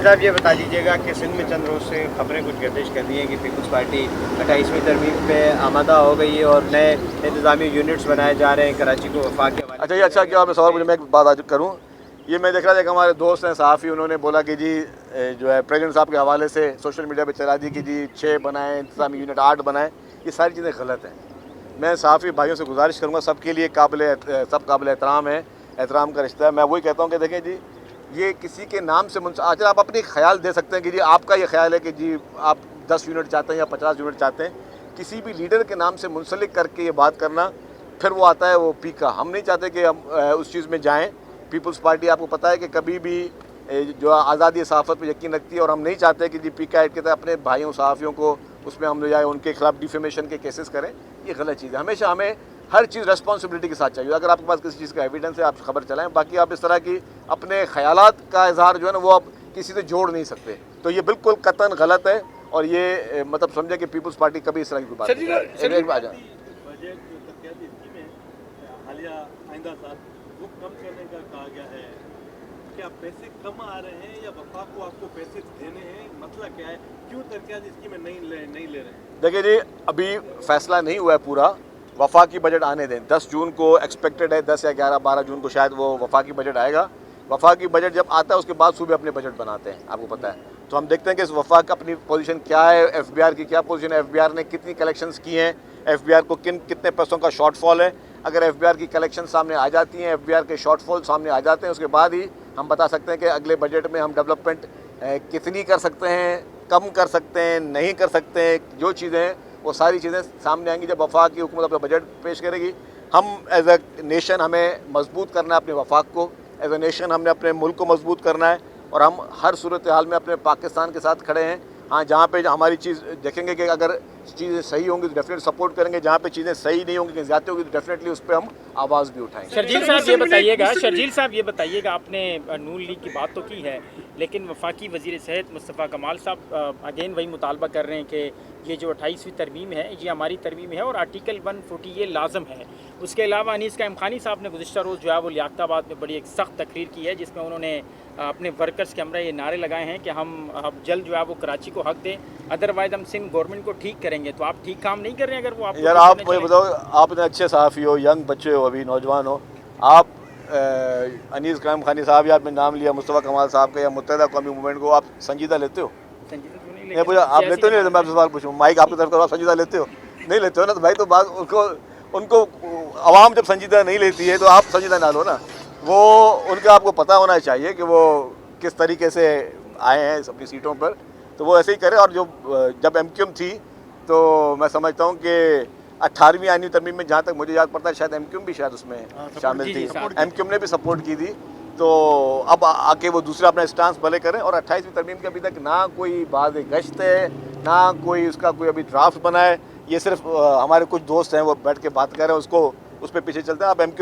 साहब ये बता दीजिएगा कि सिंध में चंद रोज़ से खबरें कुछ गर्दिश कर रही हैं कि पीपल्स पार्टी 28वीं तरमीम पे आमादा हो गई है और नए इंतज़ामी यूनिट्स बनाए जा रहे हैं कराची को वफाक के हवाले अच्छा, ये अच्छा किया आपने सवाल मुझे। मैं एक बात आज करूँ, ये मैं देख रहा था कि हमारे दोस्त हैं सहाफ़ी, उन्होंने बोला कि जी जो है प्रेसिडेंट साहब के हवाले से सोशल मीडिया पे चला दी कि जी 6 बनाएं इंतज़ामी यूनिट, 8 बनाएं। ये सारी चीज़ें गलत हैं। मैं सहाफ़ी भाइयों से गुजारिश करूँगा, सबके लिए सब काबिल एहतराम है, एहतराम का रिश्ता है। मैं वही कहता हूँ कि देखें जी, ये किसी के नाम से अच्छा आप अपनी ख्याल दे सकते हैं कि जी आपका ये ख्याल है कि जी आप 10 यूनिट चाहते हैं या 50 यूनिट चाहते हैं, किसी भी लीडर के नाम से मुंसलिक करके ये बात करना, फिर वो आता है वो पीका। हम नहीं चाहते कि हम उस चीज़ में जाएं। पीपल्स पार्टी आपको पता है कि कभी भी जो आज़ादी सहाफ़त पर यकीन रखती है, और हम नहीं चाहते कि जी पीका ऐड के तहत अपने भाइयों सहाफ़ियों को उसमें हम ले जाए, उनके खिलाफ डिफेमेशन के केसेस करें। ये गलत चीज़ है। हमेशा हमें हर चीज़ रेस्पॉन्सिबिलिटी के साथ चाहिए। अगर आपके पास किसी चीज़ का एविडेंस है, आप खबर चलाएं। बाकी आप इस तरह की अपने ख़यालात का इजहार जो है ना, वो आप किसी से जोड़ नहीं सकते। तो ये बिल्कुल कतन गलत है, और ये मतलब समझे कि पीपल्स पार्टी कभी इस तरह की बात नहीं करेगी। हालिया आइंदा साल वो कम करने का कहा गया है। क्या पैसे कम आ रहे हैं या वफाक को आपको पैसे देने हैं? मसला क्या है, क्यों तरक्यात इसकी में नहीं ले रहे हैं? देखिए जी, अभी फैसला नहीं हुआ है पूरा। वफाकी बजट आने दें। 10 जून को एक्सपेक्टेड है, 10 या 11-12 जून को शायद वो वफाकी बजट आएगा। वफाकी बजट जब आता है उसके बाद सूबे अपने बजट बनाते हैं, आपको पता है। तो हम देखते हैं कि इस वफाक अपनी पोजीशन क्या है, एफबीआर की क्या पोजीशन है, एफबीआर ने कितनी कलेक्शंस की हैं, एफबीआर को कितने पैसों का शॉर्टफॉल है। अगर एफबीआर की कलेक्शन सामने आ जाती हैं, एफबीआर के शॉर्टफॉल सामने आ जाते हैं, उसके बाद ही हम बता सकते हैं कि अगले बजट में हम डेवलपमेंट कितनी कर सकते हैं, कम कर सकते हैं, नहीं कर सकते हैं। जो चीज़ें वो सारी चीज़ें सामने आएंगी जब वफाक की हुकूमत अपना बजट पेश करेगी। हम एज ए नेशन हमें मजबूत करना है अपने वफाक को, एज ए नेशन हमने अपने मुल्क को मजबूत करना है, और हम हर सूरत हाल में अपने पाकिस्तान के साथ खड़े हैं। हाँ, जहाँ पे हमारी चीज़ देखेंगे कि अगर चीज़ें सही होंगी तो डेफिनेटली सपोर्ट करेंगे, जहाँ पे चीज़ें सही नहीं होंगी, ज़्यादा होगी, तो डेफिनेटली उस पर हम आवाज़ भी उठाएंगे। शर्जील साहब ये बताइएगा, आपने नून लीग की बात तो की है, लेकिन वफाकी वज़ीर सेहत मुस्तफ़ा कमाल साहब अगेन वही मुतालबा कर रहे हैं कि ये जो 28वीं तरमीम है ये हमारी तरमीम है और आर्टिकल 140 ये लाजम है। उसके अलावा अनीस कायम खानी साहब ने गुज़िश्ता रोज़ जो है वो लियाकताबाद में बड़ी एक सख्त तकरीर की है, जिसमें उन्होंने अपने वर्कर्स के हमरा ये नारे लगाए हैं कि हम अब जल्द जो है वो कराची को हक दें, अदरवाइज हम सिंध गवर्नमेंट को ठीक करेंगे। तो आप ठीक काम नहीं कर रहे हैं अगर वो आप यार, आप मुझे बताओ, आप इतने अच्छे सहाफ़ी हो, यंग बच्चे हो, अभी नौजवान हो, आप अनीस कायम खानी साहब या आपने नाम लिया मुस्तफ़ा कमाल साहब का या मुत्तहिदा कौमी मूवमेंट को आप संजीदा लेते हो? नहीं पूछा, आप लेते हो नहीं लेते? मैं आपसे सवाल पूछूँ, माइक आपकी तरफ करो, आप संजीदा लेते हो? नहीं लेते हो ना, तो भाई तो बात उनको आवाम जब संजीदा नहीं लेती है तो आप संजीदा ना लो ना। वो उनका आपको पता होना चाहिए कि वो किस तरीके से आए हैं अपनी सीटों पर, तो वो ऐसे ही करें। और जो जब एमक्यूएम थी तो मैं समझता हूँ कि 18वीं आईनी तरमीम में, जहाँ तक मुझे याद पड़ता है, शायद एमक्यूएम भी शायद उसमें शामिल थी, एमक्यूएम ने भी सपोर्ट की थी। तो अब आके वो दूसरा अपना स्टांस भले करें। और 28वीं तरमीम के अभी तक ना कोई बात गश्त है, ना कोई उसका कोई अभी ड्राफ्ट बना है। ये सिर्फ हमारे कुछ दोस्त हैं वो बैठ के बात कर रहे हैं, उसको उस पर पीछे चलते हैं। आप एमक्यूएम